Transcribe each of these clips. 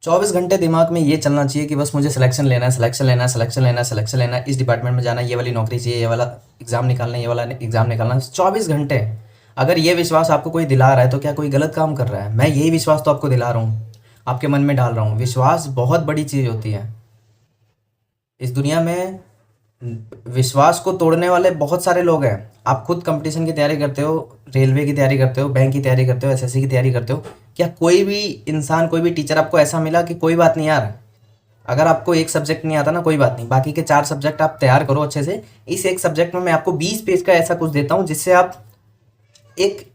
24 घंटे दिमाग में ये चलना चाहिए कि बस मुझे सिलेक्शन लेना है, सिलेक्शन लेना है, सिलेक्शन लेना है, सिलेक्शन लेना है, इस डिपार्टमेंट में जाना है, ये वाली नौकरी चाहिए, ये वाला एग्ज़ाम निकालना है, ये वाला एग्ज़ाम निकालना है। 24 घंटे अगर ये विश्वास आपको कोई दिला रहा है तो क्या कोई गलत काम कर रहा है? मैं यही विश्वास तो आपको दिला रहा हूँ, आपके मन में डाल रहा हूँ। विश्वास बहुत बड़ी चीज़ होती है इस दुनिया में। विश्वास को तोड़ने वाले बहुत सारे लोग हैं। आप खुद कंपटीशन की तैयारी करते हो, रेलवे की तैयारी करते हो, बैंक की तैयारी करते हो, एसएससी की तैयारी करते हो। क्या कोई भी इंसान, कोई भी टीचर आपको ऐसा मिला कि कोई बात नहीं यार, अगर आपको एक सब्जेक्ट नहीं आता ना, कोई बात नहीं, बाकी के 4 सब्जेक्ट आप तैयार करो अच्छे से, इस एक सब्जेक्ट में मैं आपको 20 पेज का ऐसा कुछ देता हूँ जिससे आप एक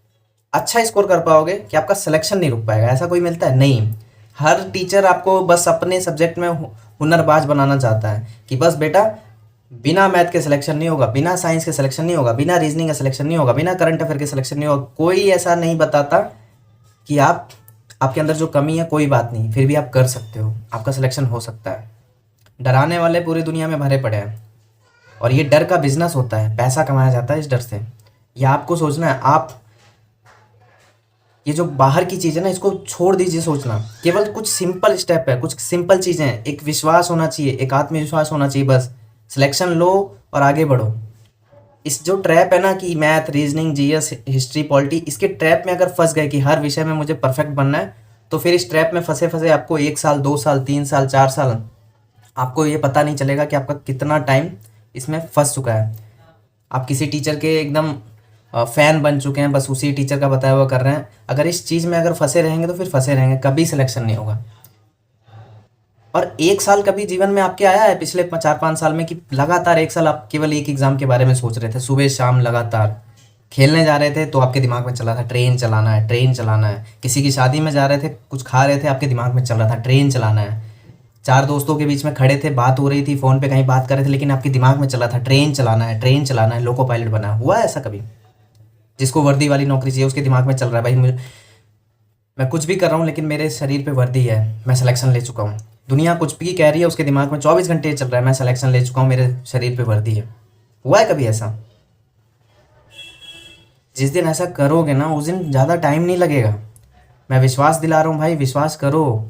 अच्छा स्कोर कर पाओगे कि आपका सिलेक्शन नहीं रुक पाएगा। ऐसा कोई मिलता है? नहीं। हर टीचर आपको बस अपने सब्जेक्ट में हुनरबाज बनाना चाहता है कि बस बेटा बिना मैथ के सिलेक्शन नहीं होगा, बिना साइंस के सिलेक्शन नहीं होगा, बिना रीजनिंग का सिलेक्शन नहीं होगा, बिना करंट अफेयर के सिलेक्शन नहीं होगा। कोई ऐसा नहीं बताता कि आपके अंदर जो कमी है कोई बात नहीं, फिर भी आप कर सकते हो, आपका सिलेक्शन हो सकता है। डराने वाले पूरी दुनिया में भरे पड़े हैं और ये डर का बिजनेस होता है, पैसा कमाया जाता है इस डर से। ये आपको सोचना है। आप ये जो बाहर की चीज़ है ना, इसको छोड़ दीजिए सोचना। केवल कुछ सिंपल स्टेप है, कुछ सिंपल चीज़ें हैं। एक विश्वास होना चाहिए, एक आत्मविश्वास होना चाहिए, बस सिलेक्शन लो और आगे बढ़ो। इस जो ट्रैप है ना कि math, reasoning, GS, history, polity, इसके ट्रैप में अगर फंस गए कि हर विषय में मुझे परफेक्ट बनना है, तो फिर इस ट्रैप में फंसे फंसे आपको 1 साल, 2 साल, 3 साल, 4 साल, आपको ये पता नहीं चलेगा कि आपका कितना टाइम इसमें फंस चुका है। आप किसी टीचर के एकदम फ़ैन बन चुके हैं, बस उसी टीचर का बताया हुआ कर रहे हैं। अगर इस चीज़ में अगर फंसे रहेंगे तो फिर फंसे रहेंगे, कभी सिलेक्शन नहीं होगा। और 1 साल कभी जीवन में आपके आया है पिछले 4-5 साल में कि लगातार 1 साल आप केवल एक एग्ज़ाम के बारे में सोच रहे थे, सुबह शाम लगातार? खेलने जा रहे थे तो आपके दिमाग में चल रहा था ट्रेन चलाना है, ट्रेन चलाना है। किसी की शादी में जा रहे थे, कुछ खा रहे थे, आपके दिमाग में चल रहा था ट्रेन चलाना है। 4 दोस्तों के बीच में खड़े थे, बात हो रही थी, फ़ोन पे कहीं बात कर रहे थे, लेकिन आपके दिमाग में चल रहा था ट्रेन चलाना है, ट्रेन चलाना है, लोको पायलट बना हुआ है ऐसा कभी? जिसको वर्दी वाली नौकरी चाहिए उसके दिमाग में चल रहा है भाई मैं कुछ भी कर रहा हूँ लेकिन मेरे शरीर पे वर्दी है, मैं सिलेक्शन ले चुका हूँ। दुनिया कुछ भी कह रही है, उसके दिमाग में 24 घंटे चल रहा है मैं सिलेक्शन ले चुका हूँ, मेरे शरीर पे वर्दी है। हुआ है कभी ऐसा? जिस दिन ऐसा करोगे ना, उस दिन ज़्यादा टाइम नहीं लगेगा। मैं विश्वास दिला रहा हूँ भाई, विश्वास करो।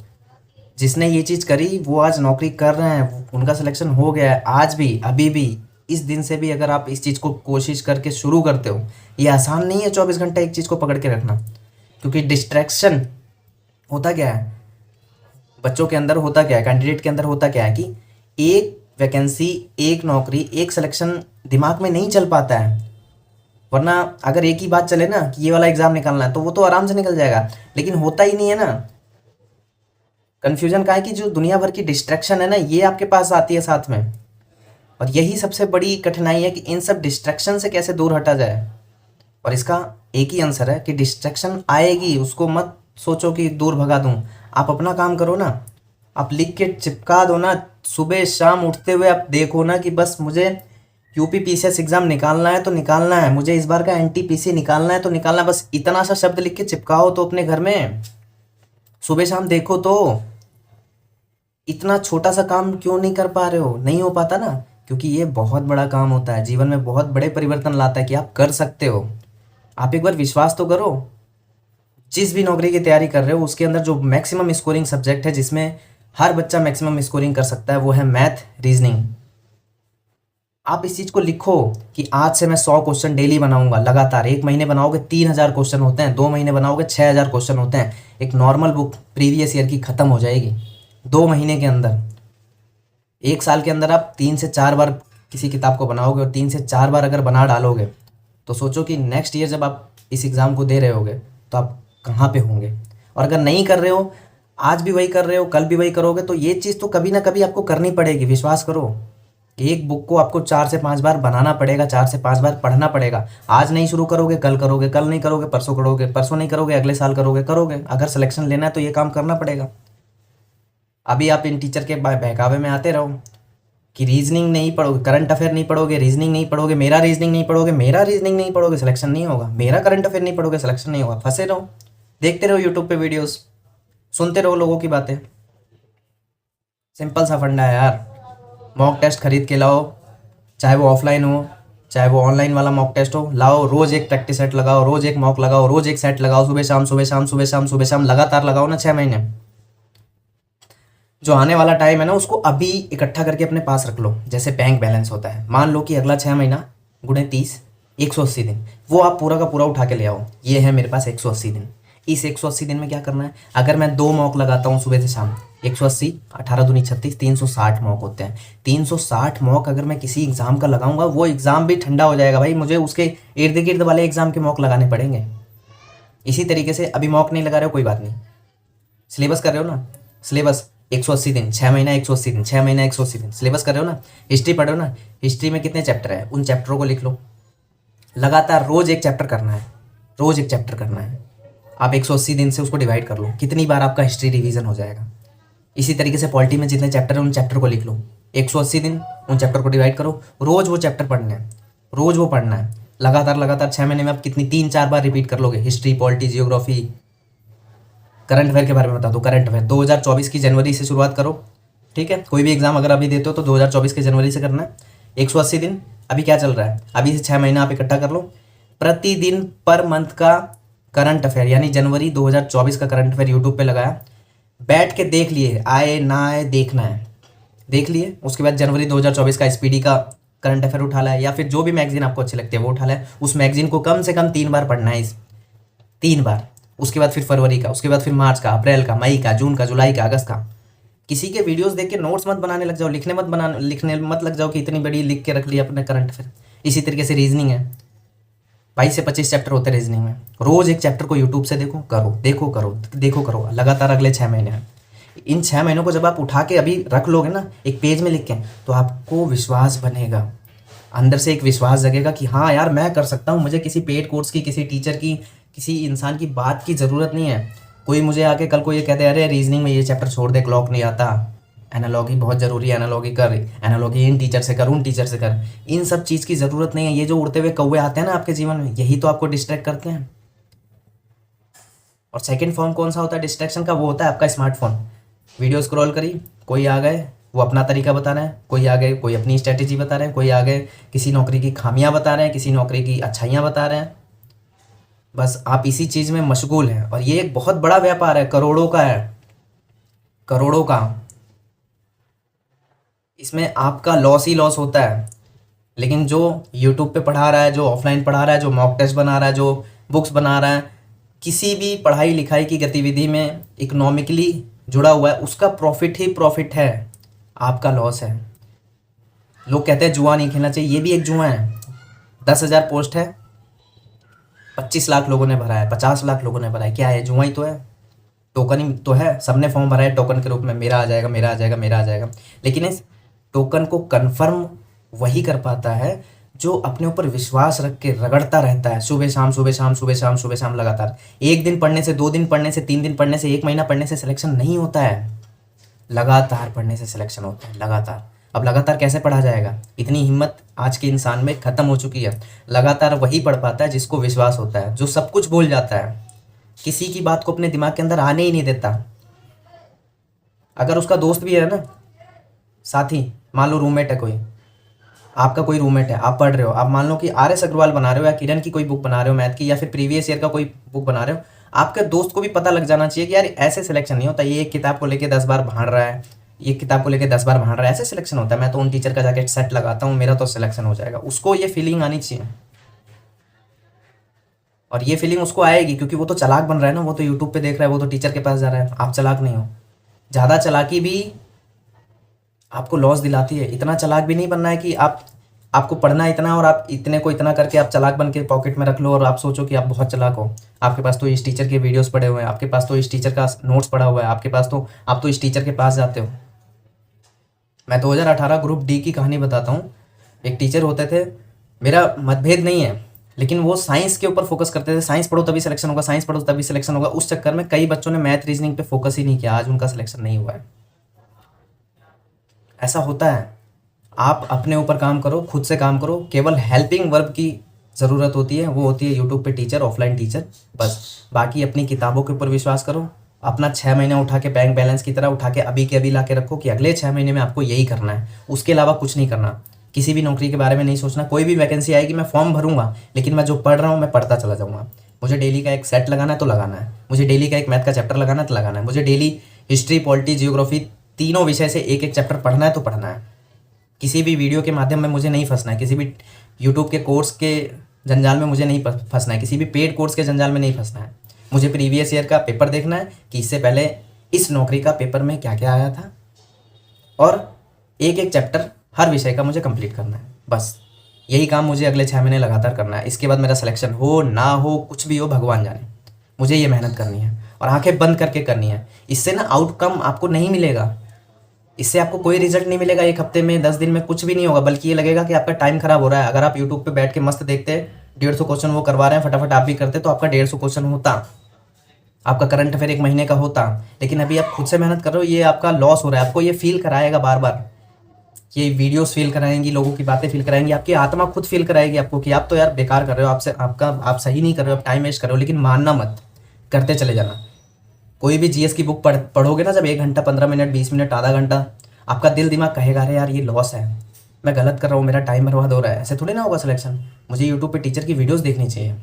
जिसने ये चीज़ करी वो आज नौकरी कर रहे हैं, उनका सिलेक्शन हो गया है। आज भी, अभी भी, इस दिन से भी अगर आप इस चीज़ को कोशिश करके शुरू करते हो, ये आसान नहीं है 24 घंटे एक चीज़ को पकड़ के रखना। क्योंकि डिस्ट्रैक्शन होता क्या है बच्चों के अंदर, होता क्या है कैंडिडेट के अंदर, होता क्या है कि एक वैकेंसी, एक नौकरी, एक सिलेक्शन दिमाग में नहीं चल पाता है। वरना अगर एक ही बात चले ना कि ये वाला एग्ज़ाम निकालना है तो वो तो आराम से निकल जाएगा, लेकिन होता ही नहीं है ना। कन्फ्यूजन का है कि जो दुनिया भर की डिस्ट्रैक्शन है ना, ये आपके पास आती है साथ में। और यही सबसे बड़ी कठिनाई है कि इन सब डिस्ट्रैक्शन से कैसे दूर हटा जाए। और इसका एक ही आंसर है कि डिस्ट्रैक्शन आएगी, उसको मत सोचो कि दूर भगा दूं। आप अपना काम करो ना, आप लिख के चिपका दो ना, सुबह शाम उठते हुए आप देखो ना कि बस मुझे यूपी पीसीएस एग्ज़ाम निकालना है तो निकालना है, मुझे इस बार का एनटीपीसी निकालना है तो निकालना है। बस इतना सा शब्द लिख के चिपकाओ तो अपने घर में, सुबह शाम देखो तो। इतना छोटा सा काम क्यों नहीं कर पा रहे हो? नहीं हो पाता ना, क्योंकि ये बहुत बड़ा काम होता है, जीवन में बहुत बड़े परिवर्तन लाता है कि आप कर सकते हो। आप एक बार विश्वास तो करो। जिस भी नौकरी की तैयारी कर रहे हो उसके अंदर जो मैक्सिमम स्कोरिंग सब्जेक्ट है, जिसमें हर बच्चा मैक्सिमम स्कोरिंग कर सकता है, वो है मैथ, रीजनिंग। आप इस चीज़ को लिखो कि आज से मैं 100 क्वेश्चन डेली बनाऊंगा लगातार। 1 महीने बनाओगे 3000 क्वेश्चन होते हैं, 2 महीने बनाओगे 6000 क्वेश्चन होते हैं। एक नॉर्मल बुक प्रीवियस ईयर की ख़त्म हो जाएगी 2 महीने के अंदर। 1 साल के अंदर आप 3 से 4 बार किसी किताब को बनाओगे और 3 से 4 बार अगर बना डालोगे तो सोचो कि नेक्स्ट ईयर जब आप इस एग्ज़ाम को दे रहे होगे तो आप कहाँ पे होंगे। और अगर नहीं कर रहे हो, आज भी वही कर रहे हो, कल भी वही करोगे, तो ये चीज़ तो कभी ना कभी आपको करनी पड़ेगी। विश्वास करो, एक बुक को आपको 4 से 5 बार बनाना पड़ेगा, 4 से 5 बार पढ़ना पड़ेगा। आज नहीं शुरू करोगे कल करोगे, कल नहीं करोगे परसों करोगे, परसों नहीं करोगे अगले साल करोगे, करोगे। अगर सिलेक्शन लेना है तो ये काम करना पड़ेगा। अभी आप इन टीचर के बहकावे में आते रहो कि रीजनिंग नहीं पढ़ोगे, करंट अफेयर नहीं पढ़ोगे, रीजनिंग नहीं पढ़ोगे, मेरा रीजनिंग नहीं पढ़ोगे, मेरा रीजनिंग नहीं पढ़ोगे, सिलेक्शन नहीं होगा, मेरा करंट अफेयर नहीं पढ़ोगे, सिलेक्शन नहीं होगा। फंसे रहो, देखते रहो यूट्यूब पे वीडियोस, सुनते रहो लोगों की बातें। सिंपल सा फंडा है यार। मॉक टेस्ट खरीद के लाओ, चाहे वो ऑफलाइन हो चाहे वो ऑनलाइन वाला मॉक टेस्ट हो, लाओ, रोज एक प्रैक्टिस सेट लगाओ, रोज एक मॉक लगाओ, रोज एक सेट लगाओ, सुबह शाम सुबह शाम सुबह शाम सुबह शाम लगातार लगाओ ना 6 महीने। जो आने वाला टाइम है ना उसको अभी इकट्ठा करके अपने पास रख लो। जैसे बैंक बैलेंस होता है, मान लो कि अगला 6 महीना गुणे 30, 180 दिन, वो आप पूरा का पूरा उठा के ले आओ। ये है मेरे पास 180 दिन। इस 180 दिन में क्या करना है, अगर मैं 2 मॉक लगाता हूँ सुबह से शाम, 180, 18 दूनी 36, 360 मॉक होते हैं। 360 मॉक अगर मैं किसी एग्जाम का लगाऊंगा, वो एग्जाम भी ठंडा हो जाएगा भाई, मुझे उसके इर्द गिर्द वाले एग्जाम के मॉक लगाने पड़ेंगे। इसी तरीके से अभी मॉक नहीं लगा रहे हो कोई बात नहीं, सिलेबस कर रहे हो ना, सिलेबस 180 दिन, 6 महीना 180 दिन, 6 महीना 180 दिन, सिलेबस कर रहे हो ना। हिस्ट्री पढ़ रहे हो ना, हिस्ट्री में कितने चैप्टर है, उन चैप्टरों को लिख लो। लगातार रोज एक चैप्टर करना है, रोज एक चैप्टर करना है। आप 180 दिन से उसको डिवाइड कर लो, कितनी बार आपका हिस्ट्री रिवीजन हो जाएगा। इसी तरीके से पॉलिटी में जितने चैप्टर हैं उन चैप्टर को लिख लो, 180 दिन उन चैप्टर को डिवाइड करो, रोज वो चैप्टर पढ़ना है, रोज वो पढ़ना है। लगातार लगातार 6 महीने में आप कितनी 3-4 बार रिपीट कर लोगे। History, polity, geography, current affair के बारे में बता दो। करंट अफेयर 2024 की जनवरी से शुरुआत करो, ठीक है। कोई भी एग्जाम अगर अभी देते हो तो 2024 के जनवरी से करना है। 180 दिन, अभी क्या चल रहा है, अभी से 6 महीना आप इकट्ठा कर लो। प्रतिदिन पर मंथ का करंट अफेयर, यानी जनवरी 2024 का करंट अफेयर यूट्यूब पे लगाया, बैठ के देख लिए, आए ना आए देखना है, देख लिए। उसके बाद जनवरी 2024 का एसपीडी का करंट अफेयर उठा लाया, या फिर जो भी मैगजीन आपको अच्छी लगती है वो उठा लाया। उस मैगजीन को कम से कम 3 बार पढ़ना है, 3 बार। उसके बाद फिर फरवरी का, उसके बाद फिर मार्च का, अप्रैल का, मई का, जून का, जुलाई का, अगस्त का। किसी के वीडियोस देख के नोट्स मत बनाने लग जाओ, लिखने मत लग जाओ कि इतनी बड़ी लिख के रख लिया अपने करंट अफेयर। इसी तरीके से रीजनिंग है, 22 से 25 चैप्टर होते हैं रीजनिंग में। रोज एक चैप्टर को यूट्यूब से देखो, करो, देखो, करो, देखो, करो, लगातार अगले 6 महीने हैं। इन 6 महीनों को जब आप उठा के अभी रख लोगे ना एक पेज में लिख के, तो आपको विश्वास बनेगा, अंदर से एक विश्वास जगेगा कि हाँ यार मैं कर सकता हूँ। मुझे किसी पेड कोर्स की, किसी टीचर की, किसी इंसान की बात की ज़रूरत नहीं है। कोई मुझे आके कल को ये कहते अरे रीजनिंग में ये चैप्टर छोड़ दे, क्लॉक नहीं आता, एनालॉगी बहुत ज़रूरी है, एनालॉगी कर, एनालॉगी इन टीचर से कर, उन टीचर से कर, इन सब चीज़ की ज़रूरत नहीं है। ये जो उड़ते हुए कौवे आते हैं ना आपके जीवन में, यही तो आपको डिस्ट्रैक्ट करते हैं। और सेकंड फॉर्म कौन सा होता है डिस्ट्रैक्शन का, वो होता है आपका स्मार्टफोन। वीडियो स्क्रॉल करी, कोई आ गए वो अपना तरीका बता रहे हैं, कोई आ गए कोई अपनी स्ट्रेटेजी बता रहे हैं, कोई आ गए किसी नौकरी की खामियां बता रहे हैं, किसी नौकरी की अच्छाइयां बता रहे हैं। बस आप इसी चीज़ में मशगूल हैं, और ये एक बहुत बड़ा व्यापार है, करोड़ों का है, करोड़ों का। इसमें आपका लॉस ही लॉस होता है। लेकिन जो यूट्यूब पे पढ़ा रहा है, जो ऑफलाइन पढ़ा रहा है, जो मॉक टेस्ट बना रहा है, जो बुक्स बना रहा है, किसी भी पढ़ाई लिखाई की गतिविधि में इकोनॉमिकली जुड़ा हुआ है, उसका प्रॉफिट ही प्रॉफिट है, आपका लॉस है। लोग कहते हैं जुआ नहीं खेलना चाहिए, ये भी एक जुआ है। 10,000 पोस्ट है, 25 लाख लोगों ने भरा है, 50 लाख लोगों ने भरा है, क्या है, जुआ ही तो है, टोकन ही तो है। सबने फॉर्म भरा है टोकन के रूप में, मेरा आ जाएगा, मेरा आ जाएगा, मेरा आ जाएगा। लेकिन इस टोकन को कन्फर्म वही कर पाता है जो अपने ऊपर विश्वास रख के रगड़ता रहता है, सुबह शाम, सुबह शाम, सुबह शाम, सुबह शाम, लगातार। एक दिन पढ़ने से, 2 दिन पढ़ने से, 3 दिन पढ़ने से, 1 महीना पढ़ने से सिलेक्शन नहीं होता है, लगातार पढ़ने से सिलेक्शन होता है, लगातार। अब लगातार कैसे पढ़ा जाएगा, इतनी हिम्मत आज के इंसान में खत्म हो चुकी है। लगातार वही पढ़ पाता है जिसको विश्वास होता है, जो सब कुछ भूल जाता है, किसी की बात को अपने दिमाग के अंदर आने ही नहीं देता। अगर उसका दोस्त भी है ना, साथी, मान लो रूममेट है कोई, आपका कोई रूममेट है, आप पढ़ रहे हो, आप मान लो कि RS अग्रवाल बना रहे हो, या किरण की कोई बुक बना रहे हो मैथ की, या फिर प्रीवियस ईयर का कोई बुक बना रहे हो, आपके दोस्त को भी पता लग जाना चाहिए कि यार ऐसे सिलेक्शन नहीं होता, ये एक किताब को लेके 10 बार भाड़ रहा है, ये किताब को लेके 10 बार भाड़ रहा है, ऐसे सिलेक्शन होता है। मैं तो उन टीचर का जाके सेट लगाता हूँ, मेरा तो सिलेक्शन हो जाएगा। उसको ये फीलिंग आनी चाहिए, और ये फीलिंग उसको आएगी क्योंकि वो तो चालाक बन रहा है ना, वो तो यूट्यूब पे देख रहा है, वो तो टीचर के पास जा रहा है। आप चालाक नहीं हो, ज़्यादा चालाकी भी आपको लॉस दिलाती है। इतना चालाक भी नहीं बनना है कि आपको पढ़ना इतना, और आप इतने को इतना करके आप चालाक बन के पॉकेट में रख लो, और आप सोचो कि आप बहुत चालाक हो। आपके पास तो इस टीचर के वीडियोस पड़े हुए हैं, आपके पास तो इस टीचर का नोट्स पड़ा हुआ है, आपके पास तो, आप तो इस टीचर के पास जाते हो। मैं 2018 ग्रुप डी की कहानी बताता हूँ। एक टीचर होते थे, मेरा मतभेद नहीं है, लेकिन वो साइंस के ऊपर फोकस करते थे, साइंस पढ़ो तभी सिलेक्शन होगा, साइंस पढ़ो तभी सिलेक्शन होगा। उस चक्कर में कई बच्चों ने मैथ रीजनिंग पे फोकस ही नहीं किया, आज उनका सिलेक्शन नहीं हुआ है। ऐसा होता है। आप अपने ऊपर काम करो, खुद से काम करो। केवल हेल्पिंग वर्ब की ज़रूरत होती है, वो होती है यूट्यूब पे टीचर, ऑफलाइन टीचर, बस। बाकी अपनी किताबों के ऊपर विश्वास करो। अपना 6 महीने उठा के बैंक बैलेंस की तरह उठा के अभी के अभी ला के रखो कि अगले 6 महीने में आपको यही करना है, उसके अलावा कुछ नहीं करना। किसी भी नौकरी के बारे में नहीं सोचना। कोई भी वैकेंसी आएगी मैं फॉर्म भरूंगा, लेकिन मैं जो पढ़ रहा हूँ मैं पढ़ता चला जाऊँगा। मुझे डेली का एक सेट लगाना है तो लगाना है, मुझे डेली का एक मैथ का चैप्टर लगाना है तो लगाना है, मुझे डेली हिस्ट्री, पॉलिटी, जियोग्राफी तीनों विषय से एक एक चैप्टर पढ़ना है तो पढ़ना है। किसी भी वीडियो के माध्यम में मुझे नहीं फंसना है, किसी भी यूट्यूब के कोर्स के जंजाल में मुझे नहीं फंसना है, किसी भी पेड कोर्स के जंजाल में नहीं फंसना है। मुझे प्रीवियस ईयर का पेपर देखना है कि इससे पहले इस नौकरी का पेपर में क्या क्या आया था, और एक एक चैप्टर हर विषय का मुझे कंप्लीट करना है। बस यही काम मुझे अगले 6 महीने लगातार करना है। इसके बाद मेरा सिलेक्शन हो ना हो, कुछ भी हो, भगवान जाने, मुझे ये मेहनत करनी है और आंखें बंद करके करनी है। इससे ना आउटकम आपको नहीं मिलेगा, इससे आपको कोई रिजल्ट नहीं मिलेगा। 1 हफ्ते में, 10 दिन में कुछ भी नहीं होगा, बल्कि ये लगेगा कि आपका टाइम खराब हो रहा है। अगर आप यूट्यूब पे बैठ के मस्त देखते 150 क्वेश्चन वो करवा रहे हैं, फटाफट आप भी करते तो आपका 150 क्वेश्चन होता, आपका करंट अफेयर 1 महीने का होता। लेकिन अभी आप खुद से मेहनत कर रहे हो, ये आपका लॉस हो रहा है। आपको ये फील कराएगा बार बार, ये वीडियोस फील कराएंगी, लोगों की बातें फील कराएंगी, आपकी आत्मा खुद फील कराएगी आपको कि आप तो यार बेकार कर रहे हो, आप सही नहीं कर रहे हो, आप टाइम वेस्ट कर रहे हो। लेकिन मानना मत, करते चले जाना। कोई भी जीएस की बुक पढ़ोगे ना, जब 1 घंटा, 15 मिनट, 20 मिनट, आधा घंटा, आपका दिल दिमाग कहेगा अरे यार ये लॉस है, मैं गलत कर रहा हूँ, मेरा टाइम बर्बाद हो रहा है। ऐसे थोड़ी ना होगा सिलेक्शन। मुझे यूट्यूब पे टीचर की वीडियोस देखनी चाहिए,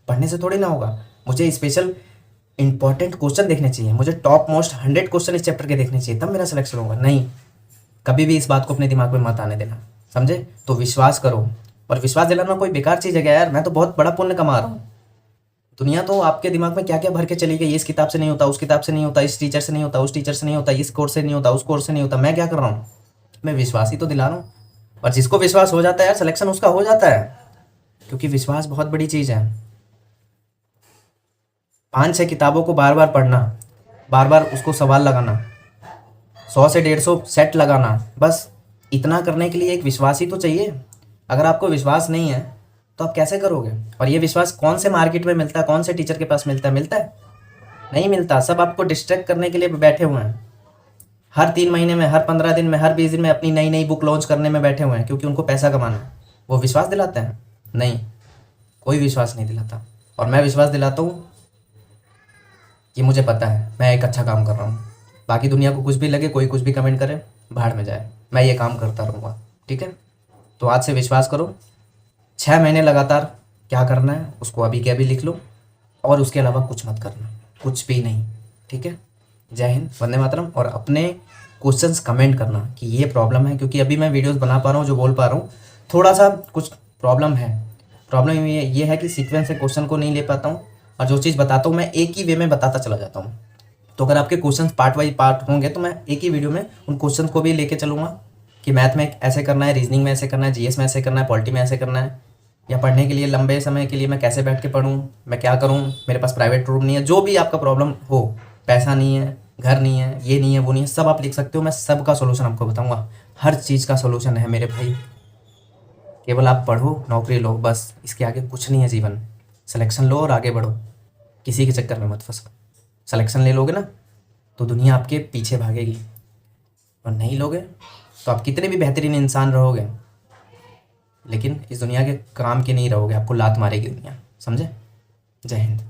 पढ़ने से थोड़ी ना होगा। मुझे स्पेशल इंपॉर्टेंट क्वेश्चन देखने चाहिए, मुझे टॉप मोस्ट 100 क्वेश्चन इस चैप्टर के देखने चाहिए, तब मेरा सिलेक्शन होगा। नहीं, कभी भी इस बात को अपने दिमाग में मत आने देना, समझे? तो विश्वास करो, और विश्वास दिलाना कोई बेकार चीज़ है क्या यार? मैं तो बहुत बड़ा पुण्य कमा रहा हूँ। दुनिया तो आपके दिमाग में क्या क्या भर के चली गई, इस किताब से नहीं होता, उस किताब से नहीं होता, इस टीचर से नहीं होता, उस टीचर से नहीं होता, इस कोर्स से नहीं होता, उस कोर्स से नहीं होता। मैं क्या कर रहा हूँ? मैं विश्वास ही तो दिला रहा हूँ। और जिसको विश्वास हो जाता है यार, सिलेक्शन उसका हो जाता है, क्योंकि विश्वास बहुत बड़ी चीज़ है। 5-6 किताबों को बार बार पढ़ना, बार बार उसको सवाल लगाना, 100 से 150 सेट लगाना, बस इतना करने के लिए एक विश्वास ही तो चाहिए। अगर आपको विश्वास नहीं है तो आप कैसे करोगे? और ये विश्वास कौन से मार्केट में मिलता है, कौन से टीचर के पास मिलता है? मिलता है? नहीं मिलता। सब आपको डिस्ट्रैक्ट करने के लिए बैठे हुए हैं। हर 3 महीने में, हर 15 दिन में, हर 20 दिन में अपनी नई नई बुक लॉन्च करने में बैठे हुए हैं, क्योंकि उनको पैसा कमाना है। वो विश्वास दिलाते हैं? नहीं, कोई विश्वास नहीं दिलाता। और मैं विश्वास दिलाता हूँ कि मुझे पता है मैं एक अच्छा काम कर रहा हूँ। बाकी दुनिया को कुछ भी लगे, कोई कुछ भी कमेंट करे, भाड़ में जाए, मैं ये काम करता रहूँगा। ठीक है? तो आज से विश्वास करो। 6 महीने लगातार क्या करना है उसको अभी के अभी लिख लो, और उसके अलावा कुछ मत करना, कुछ भी नहीं। ठीक है? जय हिंद, वंदे मातरम। और अपने क्वेश्चंस कमेंट करना कि ये प्रॉब्लम है, क्योंकि अभी मैं वीडियोस बना पा रहा हूँ, जो बोल पा रहा हूँ, थोड़ा सा कुछ प्रॉब्लम है। प्रॉब्लम ये है कि सीक्वेंस से क्वेश्चन को नहीं ले पाता हूँ, और जो चीज़ बताता हूँ मैं एक ही वे में बताता चला जाता हूँ। तो अगर आपके क्वेश्चन पार्ट वाइज पार्ट होंगे तो मैं एक ही वीडियो में उन क्वेश्चन को भी लेके चलूँगा कि मैथ में ऐसे करना है, रीजनिंग में ऐसे करना है, जीएस में ऐसे करना है, पॉलिटी में ऐसे करना है, या पढ़ने के लिए लंबे समय के लिए मैं कैसे बैठ के पढूं, मैं क्या करूं, मेरे पास प्राइवेट रूम नहीं है, जो भी आपका प्रॉब्लम हो, पैसा नहीं है, घर नहीं है, ये नहीं है, वो नहीं है, सब आप लिख सकते हो। मैं सब का सोल्यूशन आपको बताऊंगा। हर चीज़ का सोल्यूशन है मेरे भाई। केवल आप पढ़ो, नौकरी लो, बस इसके आगे कुछ नहीं है जीवन। सिलेक्शन लो और आगे बढ़ो, किसी के चक्कर में मत फंसो। सिलेक्शन ले लोगे ना तो दुनिया आपके पीछे भागेगी, और नहीं लोगे तो आप कितने भी बेहतरीन इंसान रहोगे, लेकिन इस दुनिया के काम के नहीं रहोगे, आपको लात मारेगी दुनिया। समझे? जय हिंद।